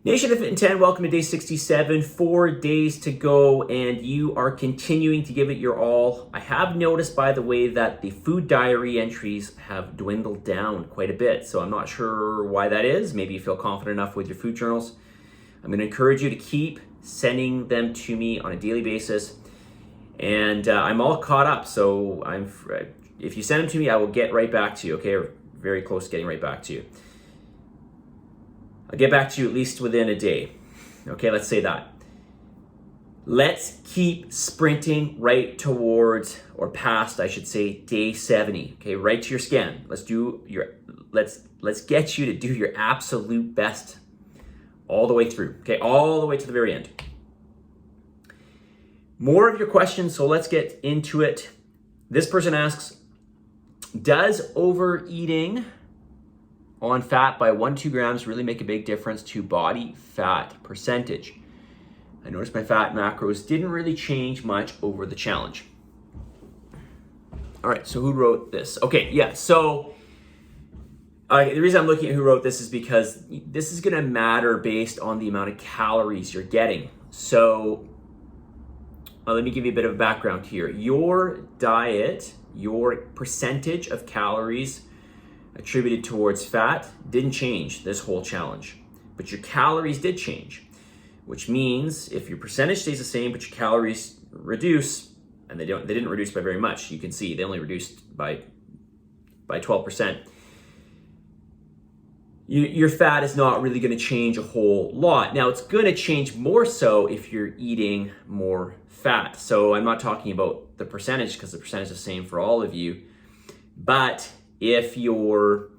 Nation of Fitin10, welcome to day 67, 4 days to go, and you are continuing to give it your all. I have noticed, by the way, that the food diary entries have dwindled down quite a bit, so I'm not sure why that is. Maybe you feel confident enough with your food journals. I'm going to encourage you to keep sending them to me on a daily basis, and I'm all caught up, so if you send them to me, I will get right back to you, okay? Or very close to getting right back to you. I'll get back to you at least within a day. Okay, let's say that. Let's keep sprinting right towards, or past, I should say, day 70. Okay, right to your scan. Let's get you to do your absolute best all the way through. Okay, all the way to the very end. More of your questions, so let's get into it. This person asks, does overeating on fat by 1-2 grams really make a big difference to body fat percentage? I noticed my fat macros didn't really change much over the challenge. All right, so who wrote this? Okay, yeah, so the reason I'm looking at who wrote this is because this is gonna matter based on the amount of calories you're getting. So let me give you a bit of a background here. Your diet, your percentage of calories attributed towards fat didn't change this whole challenge, but your calories did change, which means if your percentage stays the same but your calories reduce, and they didn't reduce by very much, you can see they only reduced by 12%, your fat is not really going to change a whole lot. Now it's going to change more so if you're eating more fat. So I'm not talking about the percentage because the percentage is the same for all of you, but if your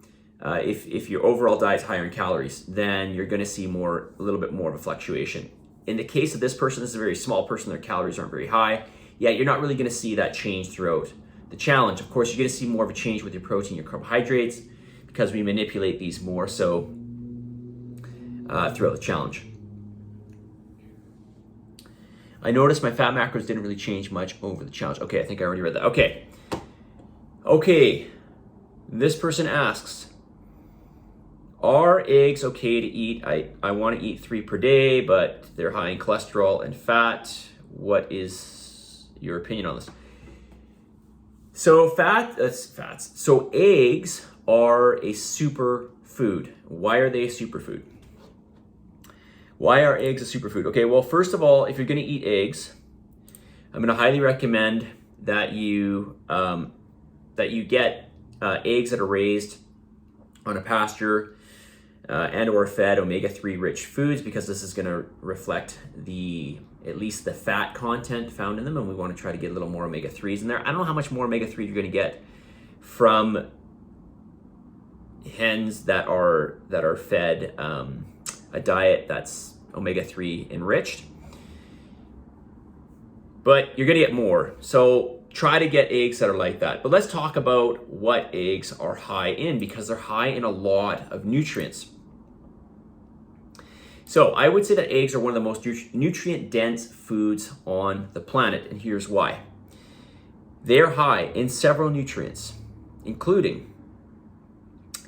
overall diet is higher in calories, then you're going to see a little bit more of a fluctuation. In the case of this person, this is a very small person, their calories aren't very high. Yeah, you're not really going to see that change throughout the challenge. Of course, you're going to see more of a change with your protein, your carbohydrates, because we manipulate these more so throughout the challenge. I noticed my fat macros didn't really change much over the challenge. Okay, I think I already read that. Okay. This person asks, are eggs okay to eat? I want to eat 3 per day, but they're high in cholesterol and fat. What is your opinion on this? So fats. So eggs are a superfood. Why are they a superfood? Why are eggs a superfood? Okay, well, first of all, if you're going to eat eggs, I'm going to highly recommend that you get eggs that are raised on a pasture and or fed omega-3 rich foods, because this is going to reflect at least the fat content found in them, and we want to try to get a little more omega-3s in there. I don't know how much more omega-3 you're going to get from hens that are fed a diet that's omega-3 enriched, but you're going to get more. So try to get eggs that are like that. But let's talk about what eggs are high in, because they're high in a lot of nutrients. So I would say that eggs are one of the most nutrient-dense foods on the planet, and here's why. They're high in several nutrients, including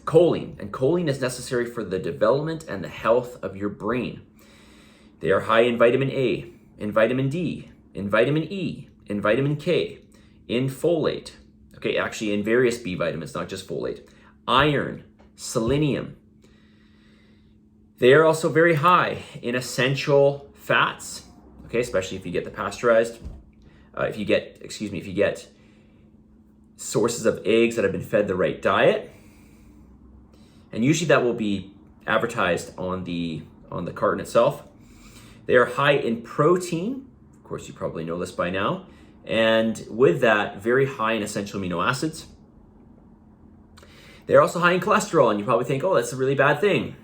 choline, and choline is necessary for the development and the health of your brain. They are high in vitamin A, in vitamin D, in vitamin E, in vitamin K, in folate, okay, actually in various B vitamins, not just folate, iron, selenium. They are also very high in essential fats, okay, especially if you get the pasteurized, if you get sources of eggs that have been fed the right diet. And usually that will be advertised on the carton itself. They are high in protein. Of course, you probably know this by now. And with that, very high in essential amino acids. They're also high in cholesterol, and you probably think, oh, that's a really bad thing.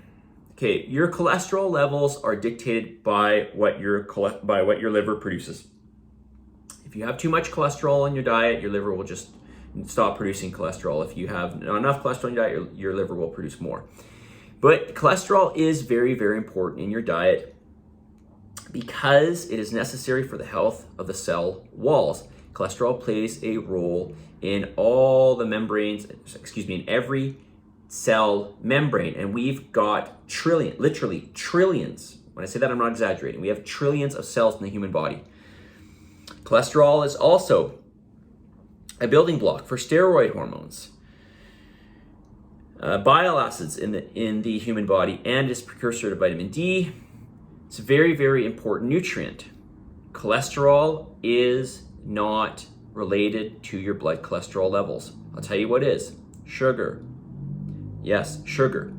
Okay, your cholesterol levels are dictated by what your liver produces. If you have too much cholesterol in your diet, your liver will just stop producing cholesterol. If you have not enough cholesterol in your diet, your liver will produce more. But cholesterol is very, very important in your diet because it is necessary for the health of the cell walls. Cholesterol plays a role in all the membranes, in every cell membrane, and we've got literally trillions. When I say that, I'm not exaggerating. We have trillions of cells in the human body. Cholesterol is also a building block for steroid hormones. Bile acids in the human body, and is precursor to vitamin D. It's a very, very important nutrient. Cholesterol is not related to your blood cholesterol levels. I'll tell you what is. Sugar. Yes, sugar.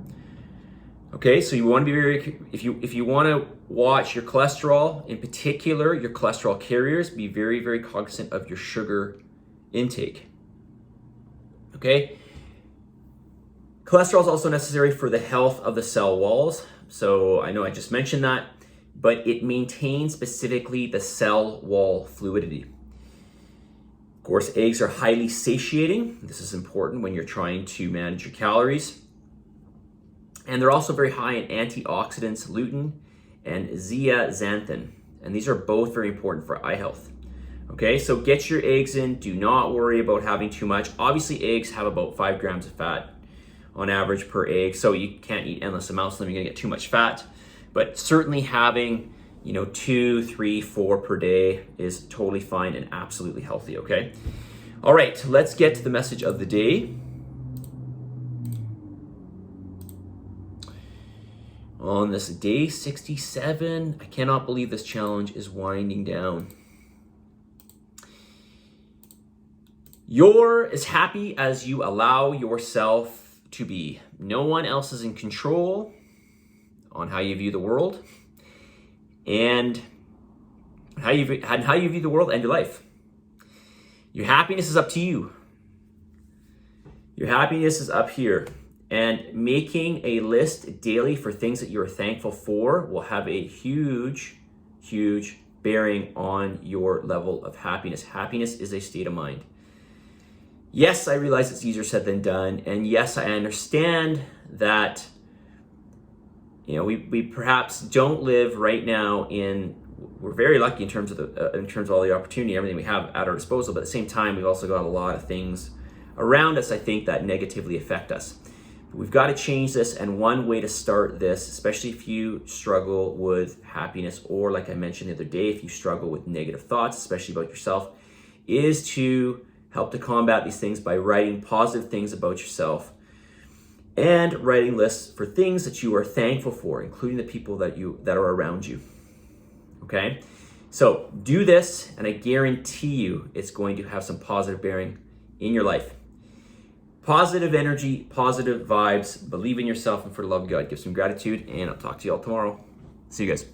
Okay, so you want to be if you want to watch your cholesterol, in particular your cholesterol carriers, be very, very cognizant of your sugar intake. Okay? Cholesterol is also necessary for the health of the cell walls. So I know I just mentioned that, but it maintains specifically the cell wall fluidity. Of course, eggs are highly satiating. This is important when you're trying to manage your calories. And they're also very high in antioxidants, lutein and zeaxanthin. And these are both very important for eye health. Okay, so get your eggs in. Do not worry about having too much. Obviously, eggs have about 5 grams of fat on average per egg, so you can't eat endless amounts of them. You're gonna get too much fat. But certainly having 2, 3, 4 per day is totally fine and absolutely healthy, okay? All right, let's get to the message of the day. On this day 67, I cannot believe this challenge is winding down. You're as happy as you allow yourself to be. No one else is in control on how you view the world and how you view the world and your life. Your happiness is up to you. Your happiness is up here. And making a list daily for things that you're thankful for will have a huge, huge bearing on your level of happiness. Happiness is a state of mind. Yes, I realize it's easier said than done. And yes, I understand that we perhaps don't live right now we're very lucky in terms of all the opportunity, everything we have at our disposal. But at the same time, we've also got a lot of things around us, I think, that negatively affect us. But we've got to change this, and one way to start this, especially if you struggle with happiness, or like I mentioned the other day, if you struggle with negative thoughts, especially about yourself, is to help to combat these things by writing positive things about yourself and writing lists for things that you are thankful for, including the people that are around you. Okay? So do this, and I guarantee you it's going to have some positive bearing in your life. Positive energy, positive vibes, believe in yourself, and for the love of God, give some gratitude, and I'll talk to you all tomorrow. See you guys.